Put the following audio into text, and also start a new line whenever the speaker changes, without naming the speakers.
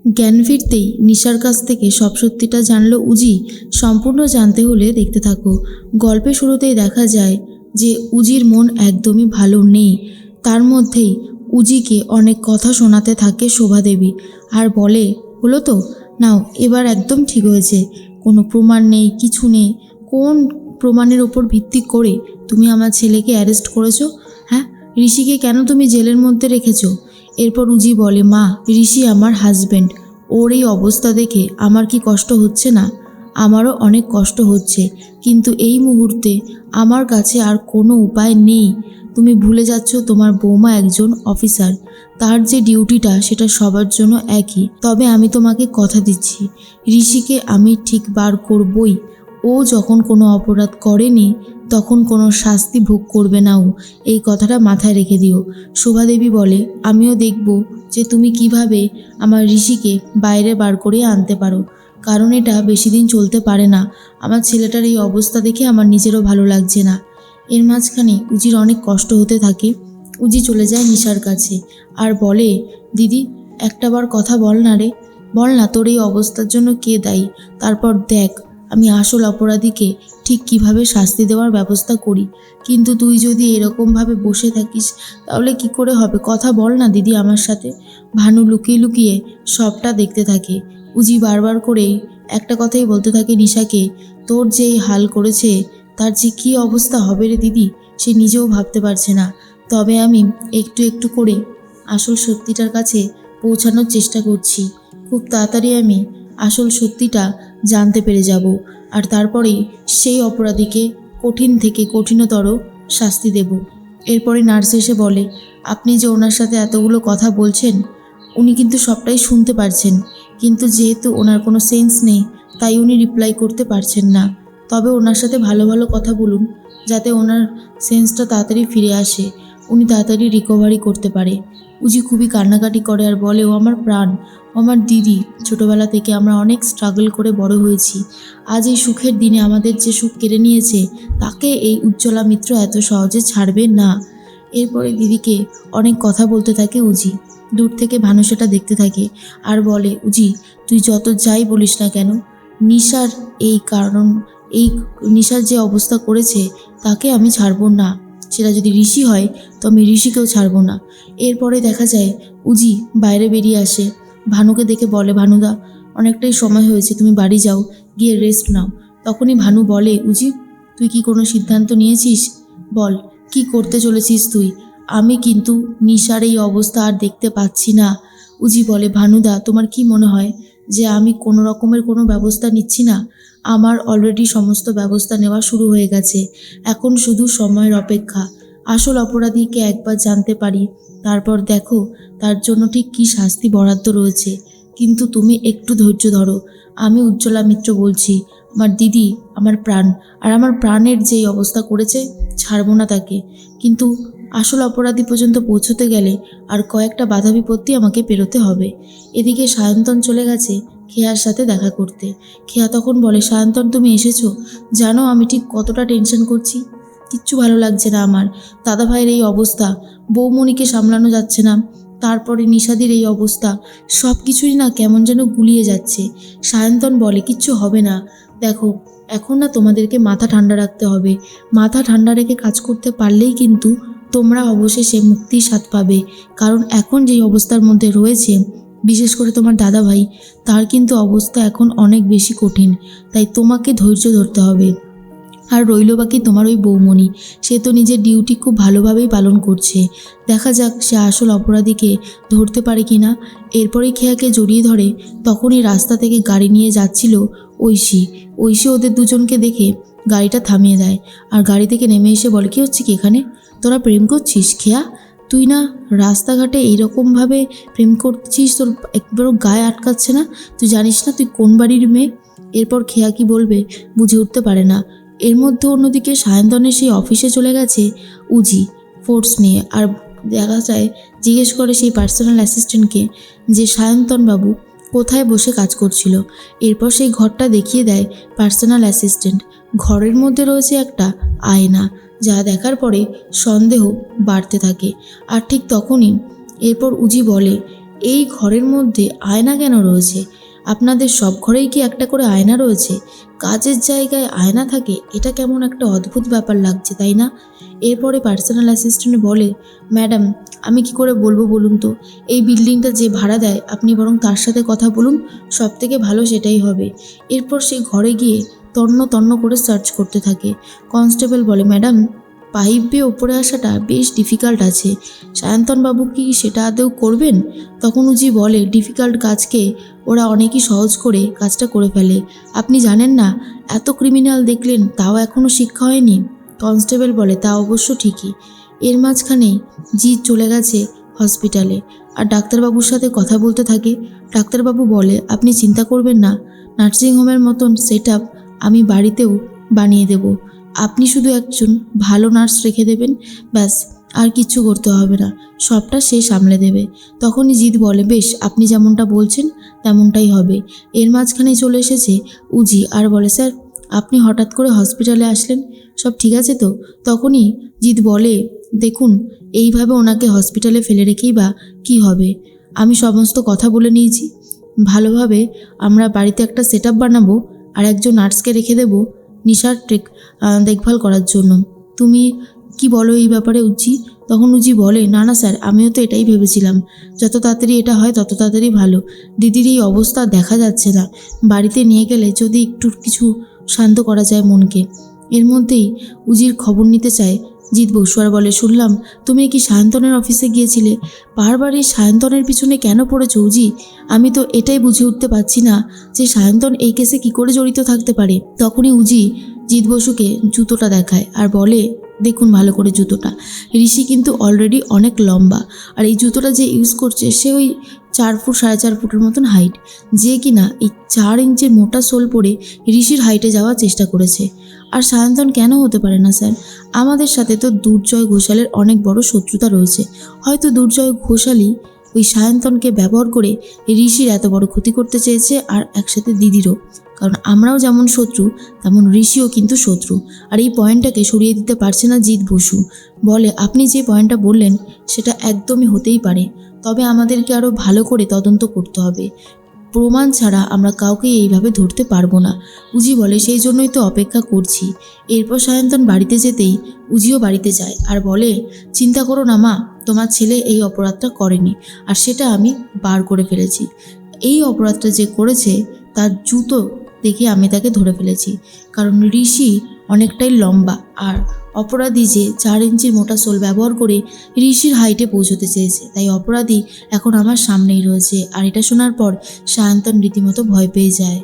জ্ঞান ফিরতেই নিশার কাছ থেকে সব সত্যিটা জানলো উজি। সম্পূর্ণ জানতে হলে দেখতে থাকো। গল্পের শুরুতেই দেখা যায় যে উজির মন একদমই ভালো নেই। তার মধ্যেই উজিকে অনেক কথা শোনাতে থাকে শোভাদেবী আর বলে, হলো তো, নাও এবার একদম ঠিক হয়েছে, কোনো প্রমাণ নেই, কিছু নেই। কোন প্রমাণের ওপর ভিত্তি করে তুমি আমার ছেলেকে অ্যারেস্ট করেছো? হ্যাঁ, ঋষিকে কেন তুমি জেলের মধ্যে রেখেছো? এরপর উজি বলে, মা, ঋষি আমার হাজব্যান্ড, ওর এই অবস্থা দেখে আমার কি কষ্ট হচ্ছে না? আমারও অনেক কষ্ট হচ্ছে, কিন্তু এই মুহূর্তে আমার কাছে আর কোনো উপায় নেই। তুমি ভুলে যাচ্ছ তোমার বৌমা একজন অফিসার, তার যে ডিউটিটা সেটা সবার জন্য একই। তবে আমি তোমাকে কথা দিচ্ছি, ঋষিকে আমি ঠিক বার করবই। ও যখন কোনো অপরাধ করেনি তখন কোনো শাস্তি ভোগ করবে না ও, এই কথাটা মাথায় রেখে দিও। শোভাদেবী বলে, আমিও দেখব যে তুমি কিভাবে আমার ঋষিকে বাইরে বার করে আনতে পারো, কারণ এটা বেশি দিন চলতে পারে না। আমার ছেলেটার এই অবস্থা দেখে আমার নিজেরও ভালো লাগছে না। এর মাঝখানে উজির অনেক কষ্ট হতে থাকে। উজি চলে যায় নিশার কাছে আর বলে, দিদি, একটাবার কথা বল না রে, বল না তোর এই অবস্থার জন্য কে দায়ী। তারপর দেখ আমি আসল অপরাধীকে ঠিক কিভাবে শাস্তি দেওয়ার ব্যবস্থা করি। কিন্তু তুই যদি এরকমভাবে বসে থাকিস তাহলে কি করে হবে? কথা বল না দিদি আমার সাথে। ভানু লুকিয়ে লুকিয়ে সবটা দেখতে থাকে। উজি বারবার করেই একটা কথাই বলতে থাকে নিশাকে, তোর যে এই হাল করেছে তার যে কী অবস্থা হবে রে দিদি, সে নিজেও ভাবতে পারছে না। তবে আমি একটু একটু করে আসল সত্যিটার কাছে পৌঁছানোর চেষ্টা করছি। খুব তাড়াতাড়ি আমি আসল সত্যিটা জানতে পেরে যাব, আর তারপরেই সেই অপরাধীকে কঠিন থেকে কঠিনতর শাস্তি দেব। এরপরে নার্স এসে বলে, আপনি যে ওনার সাথে এতগুলো কথা বলছেন, উনি কিন্তু সবটাই শুনতে পারছেন, কিন্তু যেহেতু ওনার কোনো সেন্স নেই তাই উনি রিপ্লাই করতে পারছেন না। তবে ওনার সাথে ভালো ভালো কথা বলুন, যাতে ওনার সেন্সটা তাড়াতাড়ি ফিরে আসে, উনি তাড়াতাড়ি রিকভারি করতে পারে। উজি খুবই কান্নাকাটি করে আর বলে, ও আমার প্রাণ, ও আমার দিদি, ছোটোবেলা থেকে আমরা অনেক স্ট্রাগল করে বড় হয়েছি। আজ এই সুখের দিনে আমাদের যে সুখ কেড়ে নিয়েছে তাকে এই উজ্জ্বলা মিত্র এত সহজে ছাড়বে না। এরপরে দিদিকে অনেক কথা বলতে থাকে উজি। দূর থেকে ভানু সেটা দেখতে থাকে আর বলে, উজি, তুই যত যাই বলিস না কেন, নিশার এই নিশার যে অবস্থা করেছে তাকে আমি ছাড়বো না। সেটা যদি ঋষি হয় তো আমি ঋষিকেও ছাড়বো না। এরপরে দেখা যায় উজি বাইরে বেরিয়ে আসে, ভানুকে দেখে বলে, ভানুদা, অনেকটাই সময় হয়েছে, তুমি বাড়ি যাও, গিয়ে রেস্ট নাও। তখনই ভানু বলে, উজি, তুই কি কোনো সিদ্ধান্ত নিয়েছিস? বল, কি করতে চলেছিস তুই? আমি কিন্তু নিশার এই অবস্থা আর দেখতে পাচ্ছি না। উজি বলে, ভানুদা, তোমার কি মনে হয় যে আমি কোনো রকমের কোনো ব্যবস্থা নিচ্ছি না? আমার অলরেডি সমস্ত ব্যবস্থা নেওয়া শুরু হয়ে গেছে, এখন শুধু সময়ের অপেক্ষা। আসল অপরাধীকে একবার জানতে পারি, তারপর দেখো তার জন্য ঠিক কী শাস্তি বরাদ্দ রয়েছে। কিন্তু তুমি একটু ধৈর্য ধরো। আমি উজ্জ্বলা মিত্র বলছি, আমার দিদি আমার প্রাণ, আর আমার প্রাণের যেই অবস্থা করেছে ছাড়বো না তাকে। কিন্তু আসল অপরাধী পর্যন্ত পৌঁছতে গেলে আর কয়েকটা বাধা বিপত্তি আমাকে পেরোতে হবে। এদিকে সায়ন্তন চলে গেছে খেয়ার সাথে দেখা করতে। খেয়া তখন বলে, সায়ন্তন, তুমি এসেছো? জানো আমি ঠিক কতটা টেনশন করছি, কিচ্ছু ভালো লাগছে না আমার। দাদা ভাইয়ের এই অবস্থা, বৌমণিকে সামলানো যাচ্ছে না, তারপরে নিশাদির এই অবস্থা, সব কিছুই না কেমন যেন গুলিয়ে যাচ্ছে। সায়ন্তন বলে, কিচ্ছু হবে না, দেখো এখন না তোমাদেরকে মাথা ঠান্ডা রাখতে হবে। মাথা ঠান্ডা রেখে কাজ করতে পারলেই কিন্তু তোমরা অবশেষে মুক্তির স্বাদ পাবে। কারণ এখন যেই অবস্থার মধ্যে রয়েছে, বিশেষ করে তোমার দাদা ভাই, তার কিন্তু অবস্থা এখন অনেক বেশি কঠিন, তাই তোমাকে ধৈর্য ধরতে হবে। আর রইল বাকি তোমার ওই বৌমণি, সে তো নিজের ডিউটি খুব ভালোভাবেই পালন করছে, দেখা যাক সে আসল অপরাধীকে ধরতে পারে কি না। এরপরেই খেয়াকে জড়িয়ে ধরে। তখনই রাস্তা থেকে গাড়ি নিয়ে যাচ্ছিল ঐশী। ঐশী ওদের দুজনকে দেখে গাড়িটা থামিয়ে দেয় আর গাড়ি থেকে নেমে এসে বলে, কী হচ্ছে কি এখানে? তোরা প্রেম করছিস খেয়া? তুই না রাস্তাঘাটে এইরকমভাবে প্রেম করছিস, তোর একবারও গায়ে আটকাচ্ছে না? তুই জানিস না তুই কোন বাড়ির মেয়ে? এরপর খেয়া কি বলবে বুঝে উঠতে পারে না। এর মধ্যে অন্যদিকে সায়ন্তনের সেই অফিসে চলে গেছে উজি ফোর্স নিয়ে, আর দেখা যায় জিজ্ঞেস করে সেই পার্সোনাল অ্যাসিস্ট্যান্টকে যে সায়ন্তন বাবু কোথায় বসে কাজ করছিল। এরপর সেই ঘরটা দেখিয়ে দেয় পার্সোনাল অ্যাসিস্ট্যান্ট। ঘরের মধ্যে রয়েছে একটা আয়না, যা দেখার পরে সন্দেহ বাড়তে থাকে। আর ঠিক তখনই এরপর উজি বলে, এই ঘরের মধ্যে আয়না কেন রয়েছে? আপনাদের সব ঘরেই কি একটা করে আয়না রয়েছে? কাজের জায়গায় আয়না থাকে, এটা কেমন একটা অদ্ভুত ব্যাপার লাগছে, তাই না? এরপরে পার্সোনাল অ্যাসিস্ট্যান্ট বলে, ম্যাডাম আমি কি করে বলবো বলুন তো, এই বিল্ডিংটা যে ভাড়া দেয় আপনি বরং তার সাথে কথা বলুন, সব থেকে ভালো সেটাই হবে। এরপর সে ঘরে গিয়ে তন্ন তন্ন করে সার্চ করতে থাকে। কনস্টেবল বলে, ম্যাডাম পাইপ বেয়ে ওপরে আসাটা বেশ ডিফিকাল্ট আছে, সায়ন্তনবাবু কি সেটা আদৌ করবেন? তখন উজি বলে, ডিফিকাল্ট কাজকে ওরা অনেকই সহজ করে কাজটা করে ফেলে। আপনি জানেন না, এত ক্রিমিনাল দেখলেন তাও এখনও শিক্ষা হয়নি। কনস্টেবল বলে, তা অবশ্য ঠিকই। এর মাঝখানে জিৎ চলে গেছে হসপিটালে আর ডাক্তারবাবুর সাথে কথা বলতে থাকে। ডাক্তারবাবু বলে, আপনি চিন্তা করবেন না, নার্সিংহোমের মতন সেট আপ আমি বাড়িতেও বানিয়ে দেব। আপনি শুধু একজন ভালো নার্স রেখে দেবেন, ব্যাস, আর কিচ্ছু করতে হবে না, সবটা সে সামলে দেবে। তখনই জিৎ বলে, বেশ, আপনি যেমনটা বলছেন তেমনটাই হবে। এর মাঝখানে চলে এসেছে উজি আর বলে, স্যার আপনি হঠাৎ করে হসপিটালে আসলেন, সব ঠিক আছে তো? তখনই জিৎ বলে, দেখুন এইভাবে ওনাকে হসপিটালে ফেলে রেখেই বা কী হবে? আমি সমস্ত কথা বলে নিয়েছি, ভালোভাবে আমরা বাড়িতে একটা সেট আপ বানাবো আর একজন নার্সকে রেখে দেবো নিশার দেখভাল করার জন্য। তুমি কি বলো এই ব্যাপারে উজি? তখন উজি বলে, না না স্যার, আমিও তো এটাই ভেবেছিলাম, যত তাড়াতাড়ি এটা হয় তত তাড়াতাড়ি ভালো। দিদির এই অবস্থা দেখা যাচ্ছে না, বাড়িতে নিয়ে গেলে যদি একটু কিছু শান্ত করা যায় মনকে। এর মধ্যেই উজির খবর নিতে চায় জিৎ বসু আর বলে, শুনলাম তুমি কি সায়ন্তনের অফিসে গিয়েছিলে, বারবার এই সায়ন্তনের পিছনে কেন পড়েছ উজি? আমি তো এটাই বুঝে উঠতে পারছি না যে সায়ন্তন এই কেসে কি করে জড়িত থাকতে পারে। তখনই উজি জিৎ বসুকে জুতোটা দেখায় আর বলে, দেখুন ভালো করে জুতোটা, ঋষি কিন্তু অলরেডি অনেক লম্বা, আর এই জুতোটা যে ইউজ করছে সে ওই 4 ফুট 4.5 ফুটের মতন হাইট, যে কিনা এই 4 ইঞ্চির মোটা সোল পরে ঋষির হাইটে যাওয়ার চেষ্টা করেছে। আর সায়ন্তন কেন হতে পারে না স্যার? আমাদের সাথে তো দুর্জয় ঘোষালের অনেক বড় শত্রুতা রয়েছে, হয়তো দুর্জয় ঘোষালই ওই সায়ন্তনকে ব্যবহার করে ঋষির এত বড় ক্ষতি করতে চেয়েছে, আর একসাথে দিদিরও। কারণ আমরাও যেমন শত্রু তেমন ঋষিও কিন্তু শত্রু। আর এই পয়েন্টটাকে সরিয়ে দিতে পারছে না জিৎ বসু। বলে, আপনি যে পয়েন্টটা বললেন সেটা একদমই হতেই পারে, তবে আমাদেরকে আরও ভালো করে তদন্ত করতে হবে, প্রমাণ ছাড়া আমরা কাউকে এইভাবে ধরতে পারবো না। উজি বলে, সেই জন্যই তো অপেক্ষা করছি। এরপর সায়ন্তন বাড়িতে যেতেই উজিও বাড়িতে যায় আর বলে, চিন্তা করো না মা, তোমার ছেলে এই অপরাধটা করেনি, আর সেটা আমি বার করে ফেলেছি। এই অপরাধটা যে করেছে তার জুতো দেখে আমি তাকে ধরে ফেলেছি, কারণ ঋষি অনেকটাই লম্বা আর অপরাধী যে 4 ইঞ্চির মোটা সোল ব্যবহার করে ঋষির হাইটে পৌঁছতে চেয়েছে, তাই অপরাধী এখন আমার সামনেই রয়েছে। আর এটা শোনার পর সায়ন্তন রীতিমতো ভয় পেয়ে যায়।